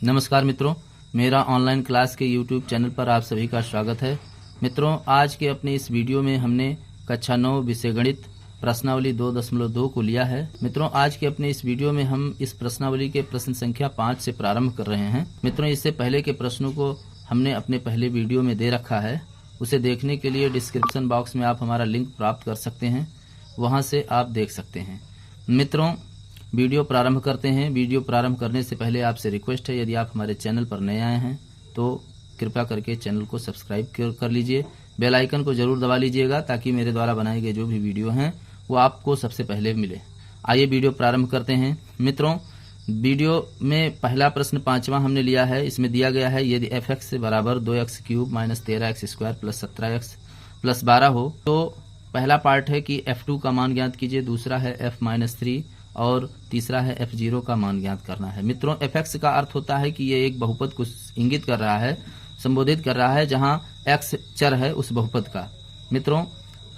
नमस्कार मित्रों, मेरा ऑनलाइन क्लास के YouTube चैनल पर आप सभी का स्वागत है। मित्रों, आज के अपने इस वीडियो में हमने कक्षा 9 विषय गणित प्रश्नावली 2.2 को लिया है। मित्रों, आज के अपने इस वीडियो में हम इस प्रश्नावली के प्रश्न संख्या 5 से प्रारंभ कर रहे हैं। मित्रों, इससे पहले के प्रश्नों को हमने अपने पहले वीडियो में दे रखा है। उसे देखने के लिए डिस्क्रिप्शन बॉक्स में आप हमारा लिंक प्राप्त कर सकते हैं, वहां से आप देख सकते हैं। मित्रों, वीडियो प्रारंभ करते हैं। वीडियो प्रारंभ करने से पहले आपसे रिक्वेस्ट है, यदि आप हमारे चैनल पर नए आए हैं तो कृपया करके चैनल को सब्सक्राइब कर लीजिए। बेल आइकन को जरूर दबा लीजिएगा ताकि मेरे द्वारा बनाए गए जो भी वीडियो हैं वो आपको सबसे पहले मिले। आइए वीडियो प्रारंभ करते हैं। मित्रों, वीडियो में पहला प्रश्न 5वां हमने लिया है। इसमें दिया गया है, यदि f(x) बराबर 2x³ - 13x² + 17x + 12 हो तो पहला पार्ट है कि f2 का मान ज्ञात कीजिए, दूसरा है f-3 और तीसरा है f0 का मान ज्ञात करना है। मित्रों, fx का अर्थ होता है कि ये एक बहुपद को इंगित कर रहा है, संबोधित कर रहा है, जहां x चर है उस बहुपद का। मित्रों,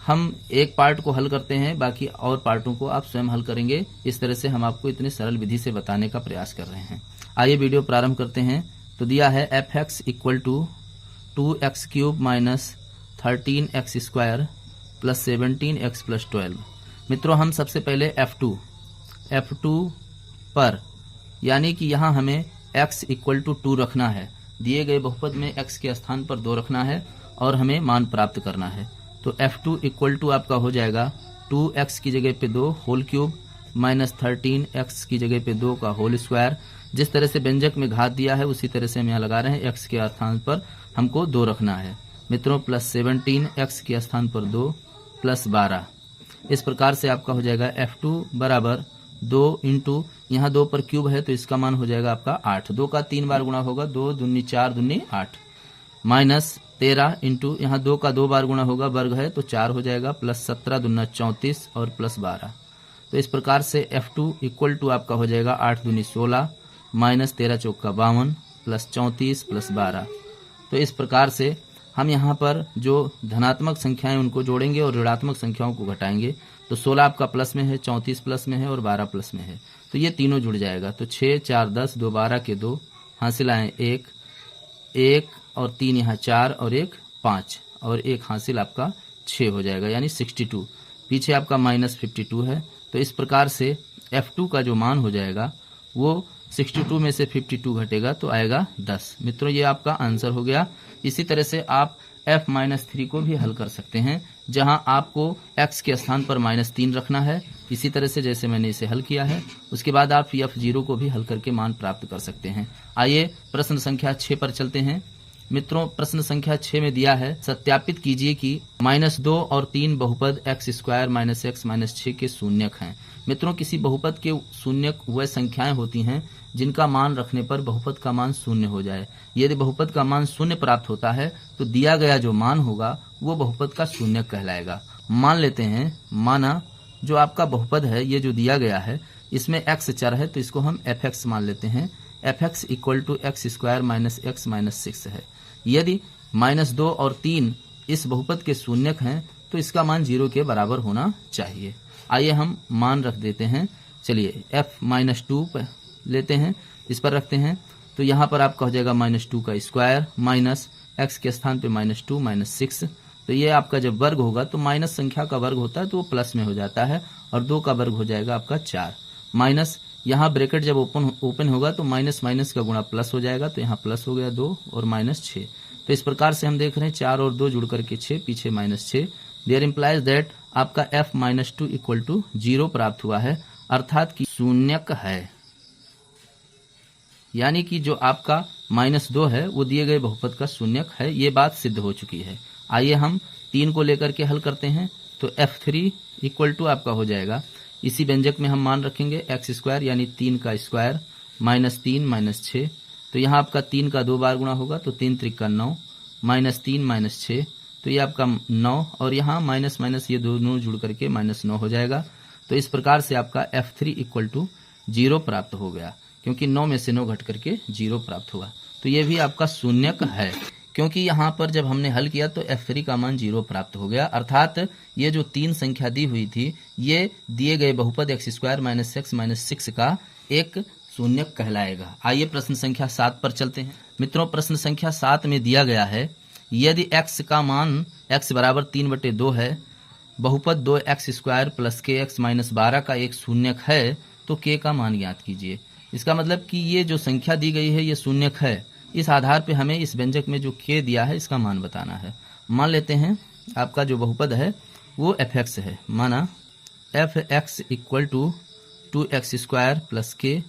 हम एक पार्ट को हल करते हैं, बाकी और पार्टों को आप स्वयं हल करेंगे। इस तरह से हम आपको इतने सरल विधि से बताने का प्रयास कर रहे हैं। आइए वीडियो प्रारंभ करते हैं। तो दिया है f(x) = 2x³ - 13x² + 17x + 12। मित्रों, हम सबसे पहले f2 पर, यानी कि यहाँ हमें x = 2 रखना है। दिए गए बहुपद में x के स्थान पर 2 रखना है और हमें मान प्राप्त करना है। तो f2 = आपका हो जाएगा 2x की जगह पे 2 होल क्यूब माइनस 13x की जगह पे 2 का होल स्क्वायर। जिस तरह से व्यंजक में घात दिया है उसी तरह से हम यहाँ लगा रहे हैं। x के स्थान पर हमको 2 रखना है मित्रों, प्लस 17x के स्थान पर 2 प्लस 12। इस प्रकार से आपका हो जाएगा f2 बराबर 2 इंटू, यहाँ 2 पर क्यूब है तो इसका मान हो जाएगा आपका 8। 2 का 3 बार गुणा होगा, 2 दूनी 4 दूनी 8, माइनस 13 इंटू, यहाँ 2 का 2 बार गुणा होगा, वर्ग है तो 4 हो जाएगा, प्लस 17 दूना 34 और प्लस 12। तो इस प्रकार से f2 = आपका हो जाएगा 8 दूनी 16 माइनस 13 चौका 52 प्लस 34 प्लस 12। तो इस प्रकार से हम यहाँ पर जो धनात्मक संख्याएं उनको जोड़ेंगे और ऋणात्मक संख्याओं को घटाएंगे। तो 16 आपका प्लस में है, 34 प्लस में है और 12 प्लस में है, तो ये तीनों जुड़ जाएगा। तो 6 4 10, 2 12 के 2 हासिल आए 1 और 3 यहाँ 4 और 1 5 और 1 हासिल आपका 6 हो जाएगा, यानी 62। पीछे आपका -52 है। तो इस प्रकार से f2 का जो मान हो जाएगा वो 62 में से 52 घटेगा तो आएगा 10। मित्रों, ये आपका आंसर हो गया। इसी तरह से आप f-3 को भी हल कर सकते हैं, जहां आपको x के स्थान पर -3 रखना है, इसी तरह से जैसे मैंने इसे हल किया है। उसके बाद आप f0 को भी हल करके मान प्राप्त कर सकते हैं। आइए प्रश्न संख्या 6 पर चलते हैं। मित्रों, प्रश्न संख्या 6 में दिया है, सत्यापित कीजिए कि -2 और 3 बहुपद x² - x - 6 के शून्यक हैं। मित्रों, किसी बहुपद के शून्यक वह संख्याएं होती हैं जिनका मान रखने पर बहुपद का मान शून्य हो जाए। यदि बहुपद का मान शून्य प्राप्त होता है तो दिया गया जो मान होगा वो बहुपद का शून्यक कहलाएगा। मान लेते हैं, माना जो आपका बहुपद है, ये जो दिया गया है, इसमें x चर है तो इसको हम f(x) मान लेते हैं। f(x) = x² - x - 6 है। यदि -2 और 3 इस बहुपद के शून्यक हैं तो इसका मान 0 के बराबर होना चाहिए। आइए हम मान रख देते हैं। चलिए f-2 लेते हैं, इस पर रखते हैं। तो यहाँ पर आपका हो जाएगा -2 का स्क्वायर माइनस x के स्थान पे -2 - 6। तो ये आपका जब वर्ग होगा तो माइनस संख्या का वर्ग होता है तो वो प्लस में हो जाता है और 2 का वर्ग हो जाएगा आपका 4, माइनस यहाँ ब्रैकेट जब ओपन होगा तो माइनस माइनस का गुणा प्लस हो जाएगा, तो यहाँ प्लस हो गया 2 और -6। तो इस प्रकार से हम देख रहे हैं 4 और 2 जुड़ करके 6, पीछे -6। देयर इम्प्लाइज दैट आपका f-2 = 0 प्राप्त हुआ है, अर्थात कि शून्यक है। यानी कि जो आपका -2 है वो दिए गए बहुपद का शून्यक है, ये बात सिद्ध हो चुकी है। आइए हम 3 को लेकर के हल करते हैं। तो f3 = आपका हो जाएगा, इसी व्यंजक में हम मान रखेंगे x² यानी 3 का स्क्वायर -3 - 6। तो यहाँ आपका 3 का 2 बार गुणा होगा तो 3 3 का 9 -3 - 6, तो ये आपका 9 और यहाँ माइनस माइनस ये दोनों जुड़ करके -9 हो जाएगा। तो इस प्रकार से आपका f3 = 0 प्राप्त हो गया, क्योंकि 9 में से 9 घट करके 0 प्राप्त हुआ। तो ये भी आपका शून्यक है, क्योंकि यहाँ पर जब हमने हल किया तो f3 का मान 0 प्राप्त हो गया, अर्थात ये जो 3 संख्या दी हुई थी ये दिए गए बहुपद x² - x - 6 का एक शून्यक कहलाएगा। आइए प्रश्न संख्या 7 पर चलते हैं। मित्रों, प्रश्न संख्या 7 में दिया गया है यदि x का मान x बराबर 3/2 है, बहुपद 2x² प्लस kx माइनस 12 का एक शून्यक है तो k का मान ज्ञात कीजिए। इसका मतलब कि ये जो संख्या दी गई है ये शून्यक है, इस आधार पे हमें इस व्यंजक में जो k दिया है इसका मान बताना है। मान लेते हैं आपका जो बहुपद है वो fx है, माना fx equal to 2x² plus k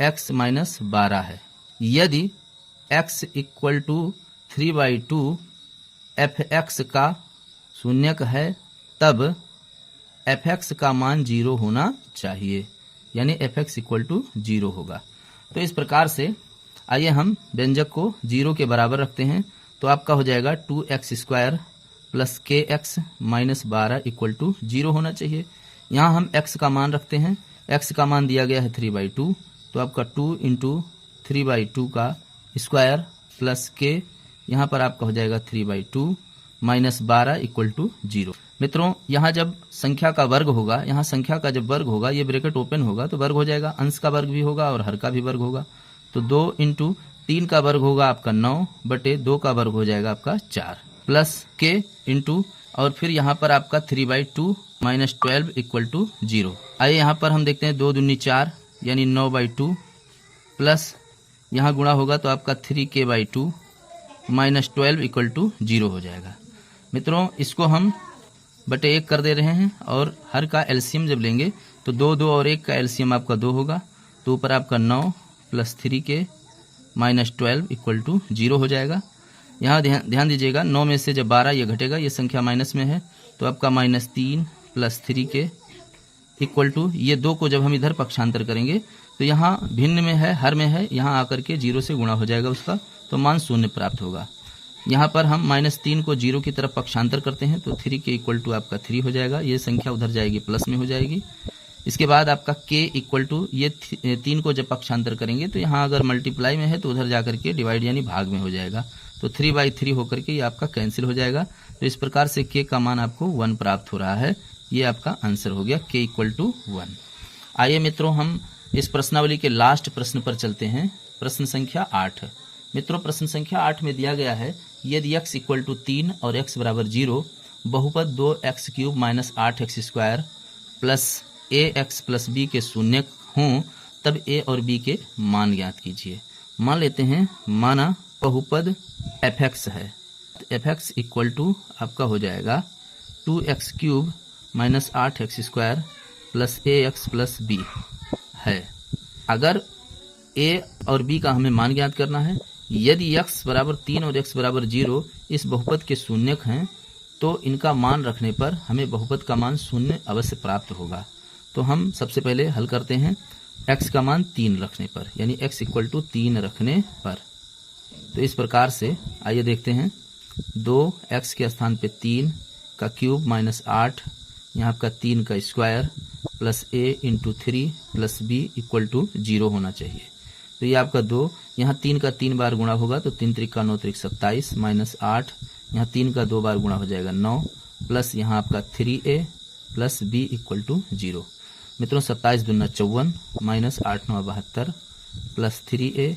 x minus 12 है। यदि x इक्वल टू 3/2 fx का शून्यक है तब fx का मान 0 होना चाहिए, यानी fx इक्वल टू 0 होगा। तो इस प्रकार से आइए हम व्यंजक को 0 के बराबर रखते हैं, तो आपका हो जाएगा 2x² plus kx minus 12 equal to 0 होना चाहिए। यहाँ हम x का मान रखते हैं, x का मान दिया गया है 3/2, तो आपका 2 इंटू 3/2 का स्क्वायर प्लस k, यहाँ पर आपका हो जाएगा 3/2 माइनस 12 इक्वल टू 0। मित्रों, यहाँ जब संख्या का वर्ग होगा, यहाँ संख्या का जब वर्ग होगा ये ब्रैकेट ओपन होगा तो वर्ग हो जाएगा, अंश का वर्ग भी होगा और हर का भी वर्ग होगा। तो 2 इंटू 3 का वर्ग होगा आपका 9/2 का वर्ग हो जाएगा आपका 4 प्लस k इंटू और फिर यहाँ पर आपका 3/2 माइनस 12 इक्वल टू 0। आइए यहाँ पर हम देखते हैं 2 दूनी 4 यानी 9/2 प्लस यहाँ गुणा होगा तो आपका 3k/2 माइनस 12 इक्वल टू 0 हो जाएगा। मित्रों, इसको हम बटे 1 कर दे रहे हैं और हर का एलसीएम जब लेंगे तो 2 और 1 का एलसीएम आपका 2 होगा, तो ऊपर आपका 9 plus 3k minus 12 equal to 0 हो जाएगा। यहाँ ध्यान दीजिएगा 9 में से जब 12 ये घटेगा, ये संख्या माइनस में है, तो आपका -3 प्लस 3k इक्वल टू ये 2 को जब हम इधर पक्षांतर करेंगे तो यहाँ भिन्न में है, हर में है, यहाँ आकर के 0 से गुणा हो जाएगा उसका, तो मान 0 प्राप्त होगा। यहाँ पर हम -3 को 0 की तरफ पक्षांतर करते हैं तो 3k इक्वल टू आपका 3 हो जाएगा, ये संख्या उधर जाएगी प्लस में हो जाएगी। इसके बाद आपका k इक्वल टू ये 3 को जब पक्षांतर करेंगे तो यहाँ अगर मल्टीप्लाई में है तो उधर जाकर के डिवाइड यानी भाग में हो जाएगा, तो 3/3 होकर के ये आपका कैंसिल हो जाएगा। तो इस प्रकार से k का मान आपको 1 प्राप्त हो रहा है, ये आपका आंसर हो गया k इक्वल टू 1। आइए मित्रों, हम इस प्रश्नावली के लास्ट प्रश्न पर चलते हैं, प्रश्न संख्या 8। मित्रों, प्रश्न संख्या 8 में दिया गया है यदि x इक्वल टू 3 और x बराबर 0, बहुपद 2x³ minus 8x² plus ax plus b के शून्यक हों तब a और b के मान ज्ञात कीजिए। मान लेते हैं, माना बहुपद fx है, fx इक्वल टू आपका हो जाएगा 2x³ minus 8x² plus ax plus b है। अगर a और b का हमें मान ज्ञात करना है, यदि x बराबर 3 और x बराबर 0 इस बहुपद के शून्यक हैं तो इनका मान रखने पर हमें बहुपद का मान 0 अवश्य प्राप्त होगा। तो हम सबसे पहले हल करते हैं x का मान 3 रखने पर, यानी x इक्वल टू 3 रखने पर। तो इस प्रकार से आइए देखते हैं, 2x के स्थान पे 3 का क्यूब माइनस 8, यहाँ आपका 3 का square plus a into 3 plus b equal to 0 होना चाहिए। तो ये आपका 2, यहाँ 3 का 3 बार गुणा होगा तो 3 त्रिक का 9 त्रिक 27 माइनस 8, यहाँ 3 का 2 बार गुणा हो जाएगा 9 प्लस यहाँ आपका 3a plus b equal to 0। मित्रों, 27 दूना 54 minus 8 9 72 plus 3a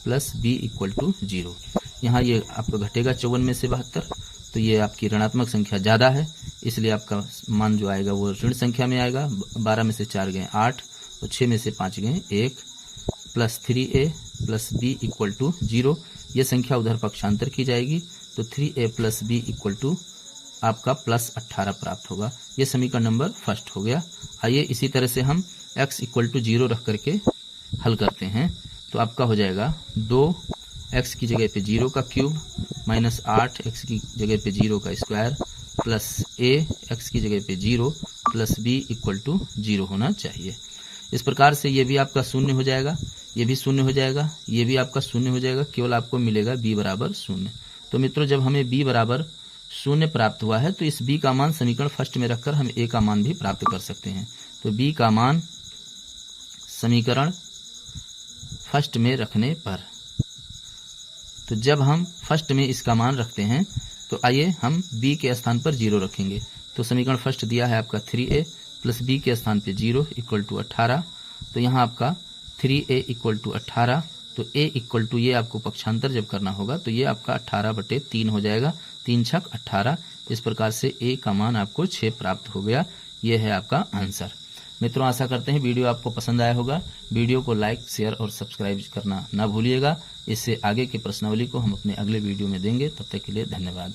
plus b equal to 0। यहाँ ये आपका घटेगा 54 में से 72, तो ये आपकी ऋणात्मक संख्या ज़्यादा है, इसलिए आपका मान जो आएगा वो ऋण संख्या में आएगा। 12 में से 4 गए 8 और 6 में से 5 गए 1 plus 3a plus b equal to 0। ये संख्या उधर पक्षांतर की जाएगी तो 3a plus b equal to आपका प्लस 18 प्राप्त होगा। ये समीकरण नंबर फर्स्ट हो गया। आइए इसी तरह से हम x इक्वल टू 0 रख करके हल करते हैं, तो आपका हो जाएगा 2x की जगह पे 0 का क्यूब माइनस 8x की जगह पे 0 का स्क्वायर प्लस a x की जगह पे 0 प्लस b इक्वल टू 0 होना चाहिए। इस प्रकार से ये भी आपका शून्य हो जाएगा, ये भी शून्य हो जाएगा, ये भी आपका शून्य हो जाएगा, केवल आपको मिलेगा b बराबर 0। तो मित्रों, जब हमें b बराबर 0 प्राप्त हुआ है तो इस b का मान समीकरण फर्स्ट में रखकर हम a का मान भी प्राप्त कर सकते हैं। तो b का मान समीकरण फर्स्ट में रखने पर, तो जब हम फर्स्ट में इसका मान रखते हैं तो आइए हम b के स्थान पर 0 रखेंगे। तो समीकरण फर्स्ट दिया है आपका 3a प्लस b के स्थान पे 0 इक्वल टू 18, तो यहाँ आपका 3a इक्वल टू 18, तो a इक्वल टू, ये आपको पक्षांतर जब करना होगा तो ये आपका 18/3 हो जाएगा, 3 छक 18। इस प्रकार से a का मान आपको 6 प्राप्त हो गया। ये है आपका आंसर। मित्रों, आशा करते हैं वीडियो आपको पसंद आया होगा। वीडियो को लाइक, शेयर और सब्सक्राइब करना ना भूलिएगा। इससे आगे की प्रश्नावली को हम अपने अगले वीडियो में देंगे। तब तक के लिए धन्यवाद।